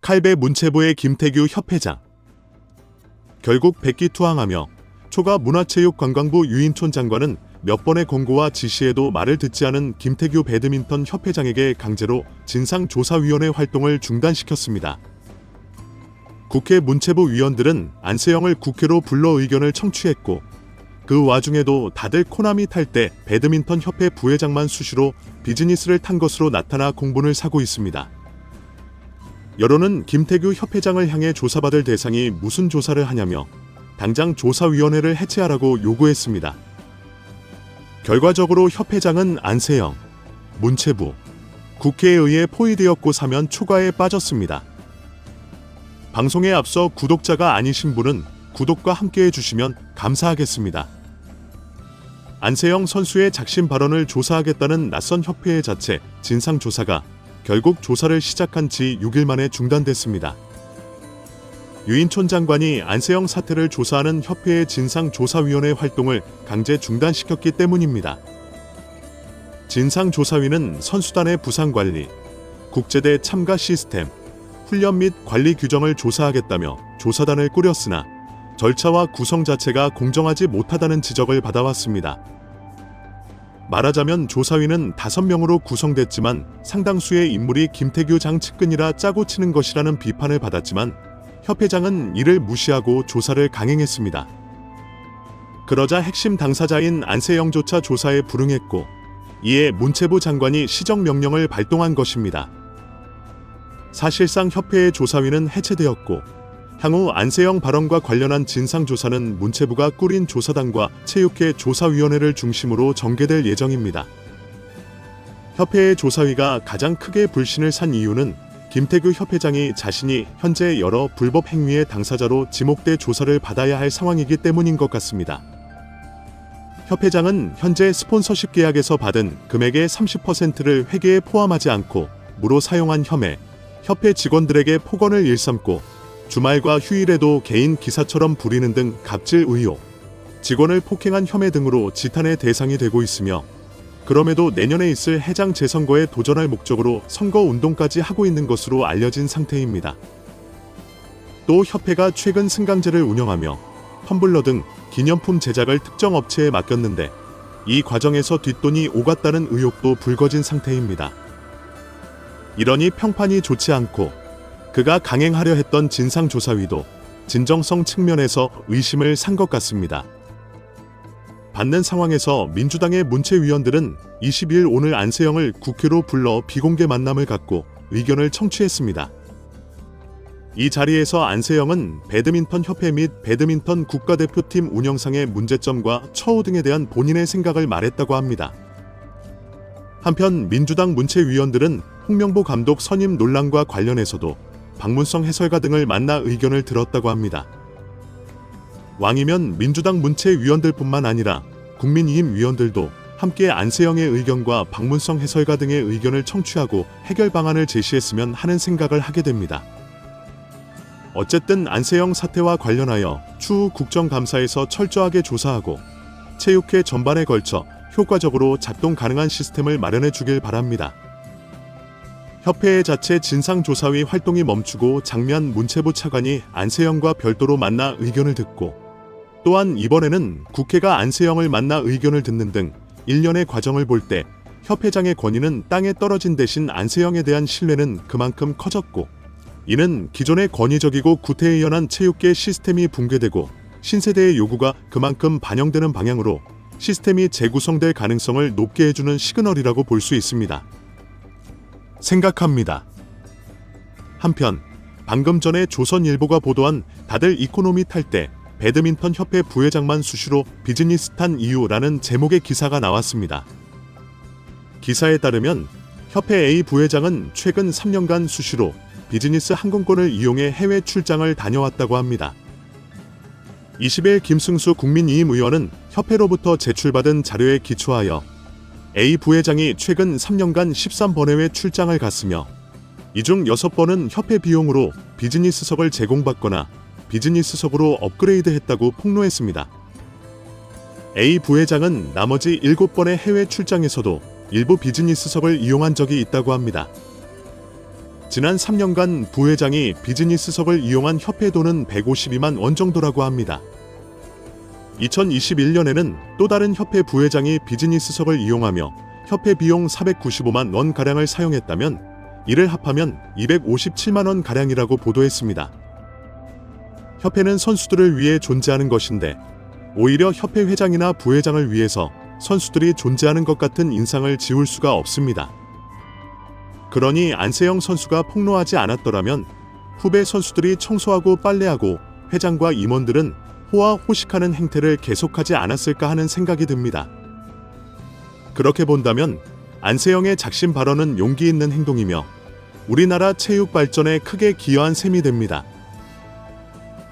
칼배 문체부의 김태규 협회장. 결국 백기투항하며 초과 문화체육관광부 유인촌 장관은 몇 번의 권고와 지시에도 말을 듣지 않은 김태규 배드민턴 협회장에게 강제로 진상조사위원회 활동을 중단시켰습니다. 국회 문체부 위원들은 안세영을 국회로 불러 의견을 청취했고, 그 와중에도 다들 코나미 탈 때 배드민턴 협회 부회장만 수시로 비즈니스를 탄 것으로 나타나 공분을 사고 있습니다. 여론은 김태규 협회장을 향해 조사받을 대상이 무슨 조사를 하냐며 당장 조사위원회를 해체하라고 요구했습니다. 결과적으로 협회장은 안세영, 문체부, 국회에 의해 포위되었고 사면 초과에 빠졌습니다. 방송에 앞서 구독자가 아니신 분은 구독과 함께 해주시면 감사하겠습니다. 안세영 선수의 작심 발언을 조사하겠다는 낯선 협회의 자체 진상조사가 결국 조사를 시작한 지 6일 만에 중단됐습니다. 유인촌 장관이 안세영 사태를 조사하는 협회의 진상조사위원회 활동을 강제 중단시켰기 때문입니다. 진상조사위는 선수단의 부상관리, 국제대 참가 시스템, 훈련 및 관리 규정을 조사하겠다며 조사단을 꾸렸으나 절차와 구성 자체가 공정하지 못하다는 지적을 받아왔습니다. 말하자면 조사위는 5명으로 구성됐지만 상당수의 인물이 김태규 장 측근이라 짜고 치는 것이라는 비판을 받았지만 협회장은 이를 무시하고 조사를 강행했습니다. 그러자 핵심 당사자인 안세영조차 조사에 불응했고, 이에 문체부 장관이 시정명령을 발동한 것입니다. 사실상 협회의 조사위는 해체되었고, 향후 안세영 발언과 관련한 진상조사는 문체부가 꾸린 조사단과 체육회 조사위원회를 중심으로 전개될 예정입니다. 협회의 조사위가 가장 크게 불신을 산 이유는 김태규 협회장이 자신이 현재 여러 불법 행위의 당사자로 지목돼 조사를 받아야 할 상황이기 때문인 것 같습니다. 협회장은 현재 스폰서십 계약에서 받은 금액의 30%를 회계에 포함하지 않고 무로 사용한 혐의, 협회 직원들에게 폭언을 일삼고 주말과 휴일에도 개인 기사처럼 부리는 등 갑질 의혹, 직원을 폭행한 혐의 등으로 지탄의 대상이 되고 있으며, 그럼에도 내년에 있을 회장 재선거에 도전할 목적으로 선거운동까지 하고 있는 것으로 알려진 상태입니다. 또 협회가 최근 승강제를 운영하며 텀블러 등 기념품 제작을 특정 업체에 맡겼는데 이 과정에서 뒷돈이 오갔다는 의혹도 불거진 상태입니다. 이러니 평판이 좋지 않고 그가 강행하려 했던 진상조사위도 진정성 측면에서 의심을 산 것 같습니다. 받는 상황에서 민주당의 문체위원들은 22일 오늘 안세영을 국회로 불러 비공개 만남을 갖고 의견을 청취했습니다. 이 자리에서 안세영은 배드민턴 협회 및 배드민턴 국가대표팀 운영상의 문제점과 처우 등에 대한 본인의 생각을 말했다고 합니다. 한편 민주당 문체위원들은 홍명보 감독 선임 논란과 관련해서도 박문성 해설가 등을 만나 의견을 들었다고 합니다. 왕이면 민주당 문체위원들뿐만 아니라 국민의힘 위원들도 함께 안세영의 의견과 박문성 해설가 등의 의견을 청취하고 해결 방안을 제시했으면 하는 생각을 하게 됩니다. 어쨌든 안세영 사태와 관련하여 추후 국정감사에서 철저하게 조사하고 체육회 전반에 걸쳐 효과적으로 작동 가능한 시스템을 마련해 주길 바랍니다. 협회의 자체 진상조사위 활동이 멈추고 장미한 문체부 차관이 안세영과 별도로 만나 의견을 듣고, 또한 이번에는 국회가 안세영을 만나 의견을 듣는 등 일련의 과정을 볼 때 협회장의 권위는 땅에 떨어진 대신 안세영에 대한 신뢰는 그만큼 커졌고, 이는 기존의 권위적이고 구태의연한 체육계 시스템이 붕괴되고 신세대의 요구가 그만큼 반영되는 방향으로 시스템이 재구성될 가능성을 높게 해주는 시그널이라고 볼 수 있습니다. 생각합니다. 한편 방금 전에 조선일보가 보도한 다들 이코노미 탈 때 배드민턴 협회 부회장만 수시로 비즈니스 탄 이유라는 제목의 기사가 나왔습니다. 기사에 따르면 협회 A 부회장은 최근 3년간 수시로 비즈니스 항공권을 이용해 해외 출장을 다녀왔다고 합니다. 20일 김승수 국민의힘 의원은 협회로부터 제출받은 자료에 기초하여 A 부회장이 최근 3년간 13번 해외 출장을 갔으며 이 중 6번은 협회 비용으로 비즈니스석을 제공받거나 비즈니스석으로 업그레이드했다고 폭로했습니다. A 부회장은 나머지 7번의 해외 출장에서도 일부 비즈니스석을 이용한 적이 있다고 합니다. 지난 3년간 부회장이 비즈니스석을 이용한 협회 돈은 152만 원 정도라고 합니다. 2021년에는 또 다른 협회 부회장이 비즈니스석을 이용하며 협회 비용 495만 원가량을 사용했다면 이를 합하면 257만 원가량이라고 보도했습니다. 협회는 선수들을 위해 존재하는 것인데 오히려 협회 회장이나 부회장을 위해서 선수들이 존재하는 것 같은 인상을 지울 수가 없습니다. 그러니 안세영 선수가 폭로하지 않았더라면 후배 선수들이 청소하고 빨래하고 회장과 임원들은 호화호식하는 행태를 계속하지 않았을까 하는 생각이 듭니다. 그렇게 본다면 안세영의 작심 발언은 용기 있는 행동이며 우리나라 체육 발전에 크게 기여한 셈이 됩니다.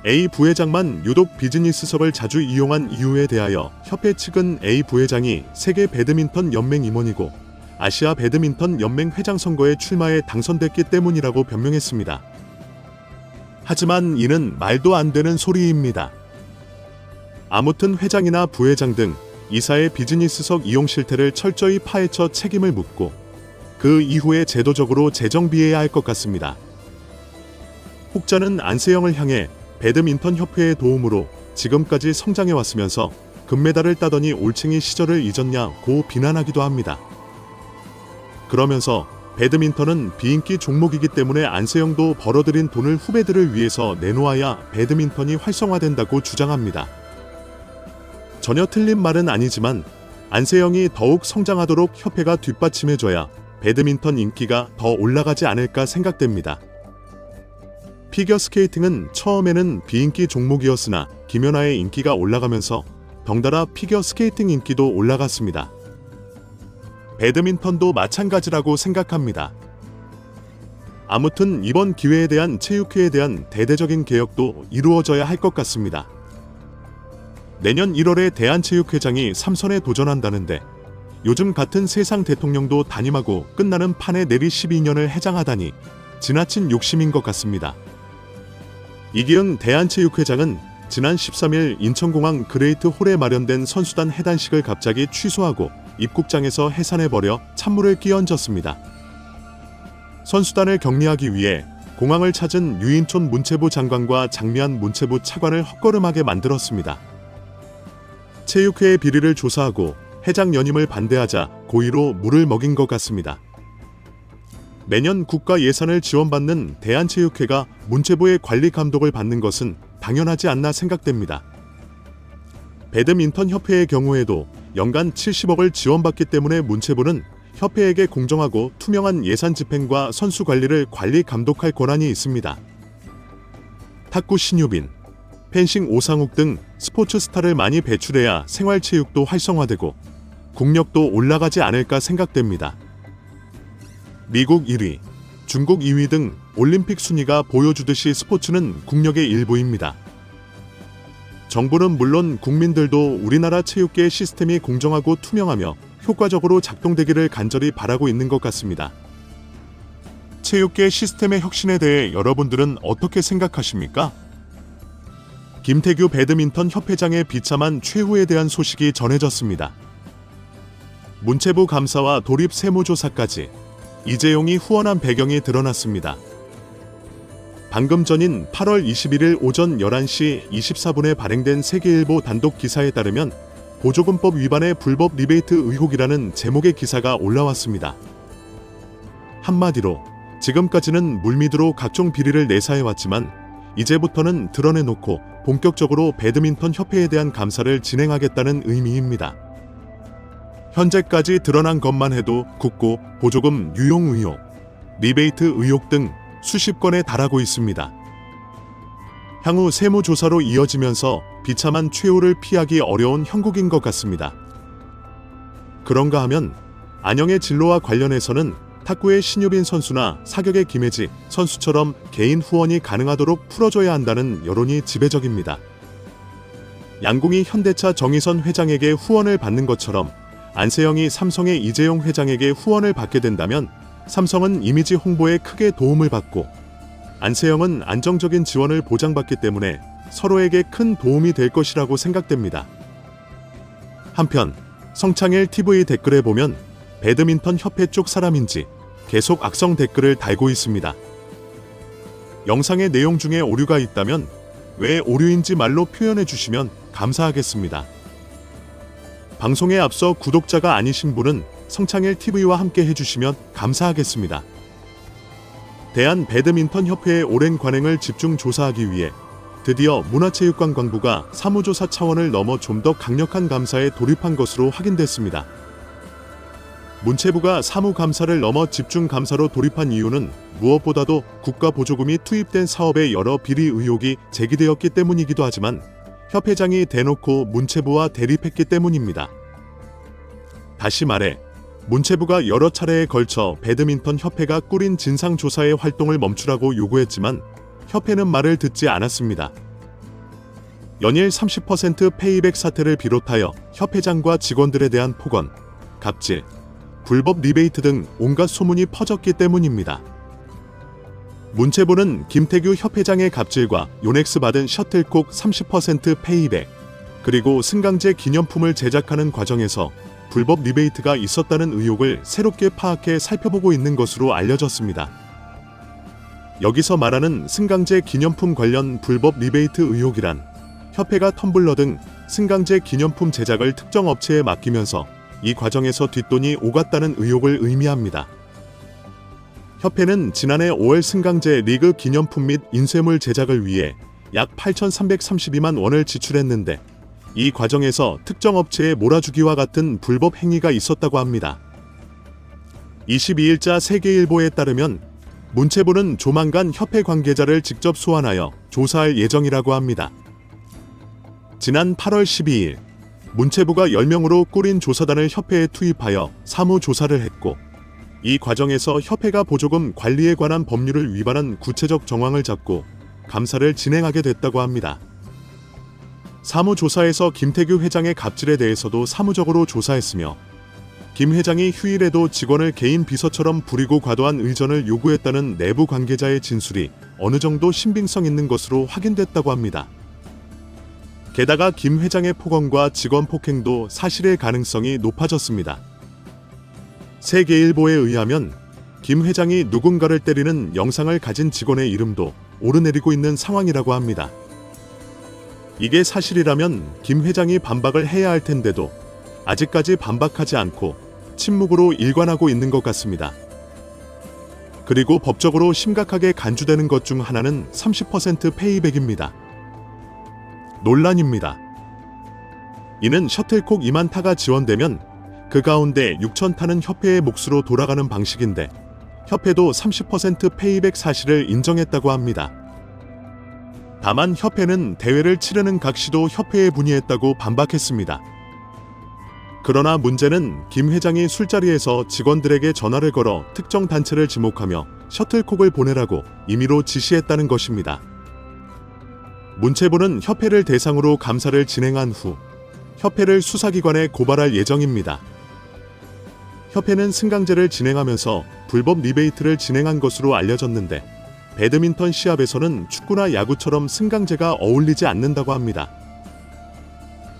A 부회장만 유독 비즈니스석을 자주 이용한 이유에 대하여 협회 측은 A 부회장이 세계 배드민턴 연맹 임원이고 아시아 배드민턴 연맹 회장 선거에 출마해 당선됐기 때문이라고 변명했습니다. 하지만 이는 말도 안 되는 소리입니다. 아무튼 회장이나 부회장 등 이사의 비즈니스석 이용 실태를 철저히 파헤쳐 책임을 묻고 그 이후에 제도적으로 재정비해야 할 것 같습니다. 혹자는 안세영을 향해 배드민턴 협회의 도움으로 지금까지 성장해 왔으면서 금메달을 따더니 올챙이 시절을 잊었냐고 비난하기도 합니다. 그러면서 배드민턴은 비인기 종목이기 때문에 안세영도 벌어들인 돈을 후배들을 위해서 내놓아야 배드민턴이 활성화된다고 주장합니다. 전혀 틀린 말은 아니지만 안세영이 더욱 성장하도록 협회가 뒷받침해줘야 배드민턴 인기가 더 올라가지 않을까 생각됩니다. 피겨스케이팅은 처음에는 비인기 종목이었으나 김연아의 인기가 올라가면서 덩달아 피겨스케이팅 인기도 올라갔습니다. 배드민턴도 마찬가지라고 생각합니다. 아무튼 이번 기회에 대한 체육회에 대한 대대적인 개혁도 이루어져야 할 것 같습니다. 내년 1월에 대한체육회장이 3선에 도전한다는데 요즘 같은 세상 대통령도 단임하고 끝나는 판에 내리 12년을 해장하다니 지나친 욕심인 것 같습니다. 이기흥 대한체육회장은 지난 13일 인천공항 그레이트 홀에 마련된 선수단 해단식을 갑자기 취소하고 입국장에서 해산해버려 찬물을 끼얹었습니다. 선수단을 격리하기 위해 공항을 찾은 유인촌 문체부 장관과 장미한 문체부 차관을 헛걸음하게 만들었습니다. 체육회의 비리를 조사하고 회장 연임을 반대하자 고의로 물을 먹인 것 같습니다. 매년 국가 예산을 지원받는 대한체육회가 문체부의 관리 감독을 받는 것은 당연하지 않나 생각됩니다. 배드민턴 협회의 경우에도 연간 70억을 지원받기 때문에 문체부는 협회에게 공정하고 투명한 예산 집행과 선수 관리를 관리 감독할 권한이 있습니다. 탁구 신유빈, 펜싱 오상욱 등 스포츠 스타를 많이 배출해야 생활체육도 활성화되고 국력도 올라가지 않을까 생각됩니다. 미국 1위, 중국 2위 등 올림픽 순위가 보여주듯이 스포츠는 국력의 일부입니다. 정부는 물론 국민들도 우리나라 체육계 시스템이 공정하고 투명하며 효과적으로 작동되기를 간절히 바라고 있는 것 같습니다. 체육계 시스템의 혁신에 대해 여러분들은 어떻게 생각하십니까? 김태규 배드민턴 협회장의 비참한 최후에 대한 소식이 전해졌습니다. 문체부 감사와 도립 세무조사까지 이재용이 후원한 배경이 드러났습니다. 방금 전인 8월 21일 오전 11시 24분에 발행된 세계일보 단독 기사에 따르면 보조금법 위반의 불법 리베이트 의혹이라는 제목의 기사가 올라왔습니다. 한마디로 지금까지는 물밑으로 각종 비리를 내사해왔지만 이제부터는 드러내놓고 본격적으로 배드민턴 협회에 대한 감사를 진행하겠다는 의미입니다. 현재까지 드러난 것만 해도 국고, 보조금 유용 의혹, 리베이트 의혹 등 수십 건에 달하고 있습니다. 향후 세무조사로 이어지면서 비참한 최후를 피하기 어려운 형국인 것 같습니다. 그런가 하면 안영의 진로와 관련해서는 탁구의 신유빈 선수나 사격의 김혜지 선수처럼 개인 후원이 가능하도록 풀어줘야 한다는 여론이 지배적입니다. 양궁이 현대차 정의선 회장에게 후원을 받는 것처럼 안세영이 삼성의 이재용 회장에게 후원을 받게 된다면 삼성은 이미지 홍보에 크게 도움을 받고 안세영은 안정적인 지원을 보장받기 때문에 서로에게 큰 도움이 될 것이라고 생각됩니다. 한편 성창일 TV 댓글에 보면 배드민턴 협회 쪽 사람인지 계속 악성 댓글을 달고 있습니다. 영상의 내용 중에 오류가 있다면 왜 오류인지 말로 표현해 주시면 감사하겠습니다. 방송에 앞서 구독자가 아니신 분은 성창일TV와 함께 해주시면 감사하겠습니다. 대한배드민턴협회의 오랜 관행을 집중 조사하기 위해 드디어 문화체육관광부가 사무조사 차원을 넘어 좀 더 강력한 감사에 돌입한 것으로 확인됐습니다. 문체부가 사무감사를 넘어 집중감사로 돌입한 이유는 무엇보다도 국가보조금이 투입된 사업에 여러 비리 의혹이 제기되었기 때문이기도 하지만 협회장이 대놓고 문체부와 대립했기 때문입니다. 다시 말해 문체부가 여러 차례에 걸쳐 배드민턴 협회가 꾸린 진상조사의 활동을 멈추라고 요구했지만 협회는 말을 듣지 않았습니다. 연일 30% 페이백 사태를 비롯하여 협회장과 직원들에 대한 폭언, 갑질, 불법 리베이트 등 온갖 소문이 퍼졌기 때문입니다. 문체부는 김태규 협회장의 갑질과 요넥스 받은 셔틀콕 30% 페이백, 그리고 승강제 기념품을 제작하는 과정에서 불법 리베이트가 있었다는 의혹을 새롭게 파악해 살펴보고 있는 것으로 알려졌습니다. 여기서 말하는 승강제 기념품 관련 불법 리베이트 의혹이란 협회가 텀블러 등 승강제 기념품 제작을 특정 업체에 맡기면서 이 과정에서 뒷돈이 오갔다는 의혹을 의미합니다. 협회는 지난해 5월 승강제 리그 기념품 및 인쇄물 제작을 위해 약 8,332만 원을 지출했는데 이 과정에서 특정 업체에 몰아주기와 같은 불법 행위가 있었다고 합니다. 22일자 세계일보에 따르면 문체부는 조만간 협회 관계자를 직접 소환하여 조사할 예정이라고 합니다. 지난 8월 12일 문체부가 10명으로 꾸린 조사단을 협회에 투입하여 사무조사를 했고 이 과정에서 협회가 보조금 관리에 관한 법률을 위반한 구체적 정황을 잡고 감사를 진행하게 됐다고 합니다. 사무조사에서 김태규 회장의 갑질에 대해서도 사무적으로 조사했으며 김 회장이 휴일에도 직원을 개인 비서처럼 부리고 과도한 의전을 요구했다는 내부 관계자의 진술이 어느 정도 신빙성 있는 것으로 확인됐다고 합니다. 게다가 김 회장의 폭언과 직원 폭행도 사실의 가능성이 높아졌습니다. 세계일보에 의하면 김 회장이 누군가를 때리는 영상을 가진 직원의 이름도 오르내리고 있는 상황이라고 합니다. 이게 사실이라면 김 회장이 반박을 해야 할 텐데도 아직까지 반박하지 않고 침묵으로 일관하고 있는 것 같습니다. 그리고 법적으로 심각하게 간주되는 것 중 하나는 30% 페이백입니다. 논란입니다. 이는 셔틀콕 2만 타가 지원되면 그 가운데 6천 타는 협회의 몫으로 돌아가는 방식인데 협회도 30% 페이백 사실을 인정했다고 합니다. 다만 협회는 대회를 치르는 각 시도 협회에 문의했다고 반박했습니다. 그러나 문제는 김 회장이 술자리에서 직원들에게 전화를 걸어 특정 단체를 지목하며 셔틀콕을 보내라고 임의로 지시했다는 것입니다. 문체부는 협회를 대상으로 감사를 진행한 후 협회를 수사기관에 고발할 예정입니다. 협회는 승강제를 진행하면서 불법 리베이트를 진행한 것으로 알려졌는데 배드민턴 시합에서는 축구나 야구처럼 승강제가 어울리지 않는다고 합니다.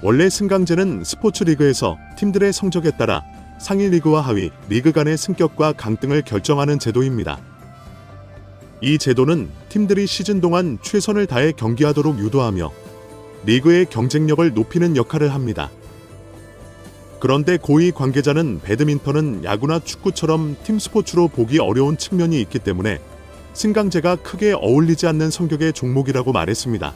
원래 승강제는 스포츠 리그에서 팀들의 성적에 따라 상위 리그와 하위 리그 간의 승격과 강등을 결정하는 제도입니다. 이 제도는 팀들이 시즌 동안 최선을 다해 경기하도록 유도하며 리그의 경쟁력을 높이는 역할을 합니다. 그런데 고위 관계자는 배드민턴은 야구나 축구처럼 팀 스포츠로 보기 어려운 측면이 있기 때문에 승강제가 크게 어울리지 않는 성격의 종목이라고 말했습니다.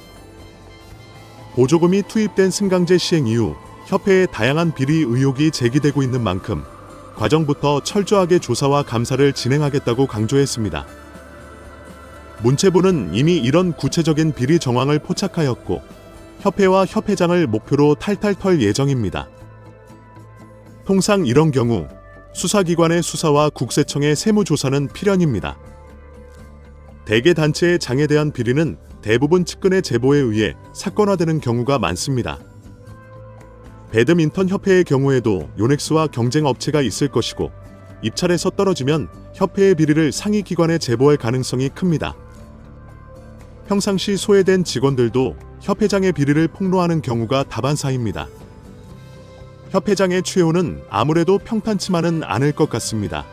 보조금이 투입된 승강제 시행 이후 협회에 다양한 비리 의혹이 제기되고 있는 만큼 과정부터 철저하게 조사와 감사를 진행하겠다고 강조했습니다. 문체부는 이미 이런 구체적인 비리 정황을 포착하였고 협회와 협회장을 목표로 탈탈 털 예정입니다. 통상 이런 경우 수사기관의 수사와 국세청의 세무조사는 필연입니다. 대개 단체의 장에 대한 비리는 대부분 측근의 제보에 의해 사건화되는 경우가 많습니다. 배드민턴 협회의 경우에도 요넥스와 경쟁 업체가 있을 것이고 입찰에서 떨어지면 협회의 비리를 상위 기관에 제보할 가능성이 큽니다. 평상시 소외된 직원들도 협회장의 비리를 폭로하는 경우가 다반사입니다. 협회장의 최후는 아무래도 평탄치만은 않을 것 같습니다.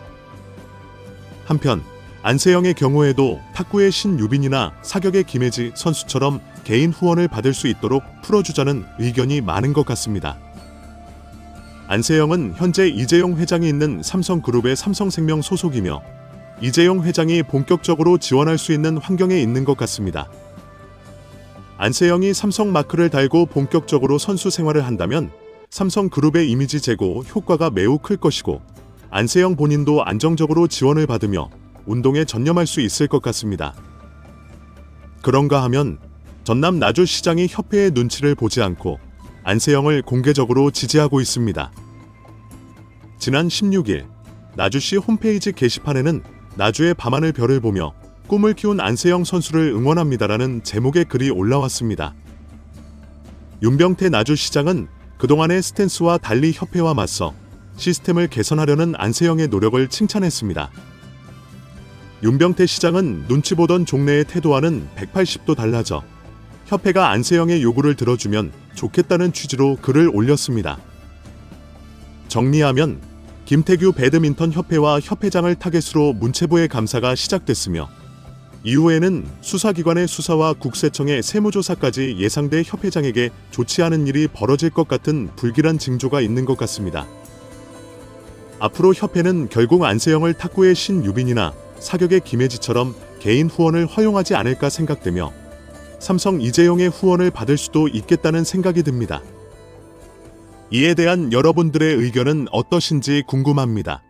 한편 안세영의 경우에도 탁구의 신유빈이나 사격의 김혜지 선수처럼 개인 후원을 받을 수 있도록 풀어주자는 의견이 많은 것 같습니다. 안세영은 현재 이재용 회장이 있는 삼성그룹의 삼성생명 소속이며 이재용 회장이 본격적으로 지원할 수 있는 환경에 있는 것 같습니다. 안세영이 삼성 마크를 달고 본격적으로 선수 생활을 한다면 삼성그룹의 이미지 제고 효과가 매우 클 것이고 안세영 본인도 안정적으로 지원을 받으며 운동에 전념할 수 있을 것 같습니다. 그런가 하면 전남 나주시장이 협회의 눈치를 보지 않고 안세영을 공개적으로 지지하고 있습니다. 지난 16일 나주시 홈페이지 게시판에는 나주의 밤하늘 별을 보며 꿈을 키운 안세영 선수를 응원합니다라는 제목의 글이 올라왔습니다. 윤병태 나주시장은 그동안의 스탠스와 달리 협회와 맞서 시스템을 개선하려는 안세영의 노력을 칭찬했습니다. 윤병태 시장은 눈치 보던 종래의 태도와는 180도 달라져 협회가 안세영의 요구를 들어주면 좋겠다는 취지로 글을 올렸습니다. 정리하면 김태규 배드민턴 협회와 협회장을 타겟으로 문체부의 감사가 시작됐으며 이후에는 수사기관의 수사와 국세청의 세무조사까지 예상돼 협회장에게 좋지 않은 일이 벌어질 것 같은 불길한 징조가 있는 것 같습니다. 앞으로 협회는 결국 안세영을 탁구의 신유빈이나 사격의 김혜지처럼 개인 후원을 허용하지 않을까 생각되며 삼성 이재용의 후원을 받을 수도 있겠다는 생각이 듭니다. 이에 대한 여러분들의 의견은 어떠신지 궁금합니다.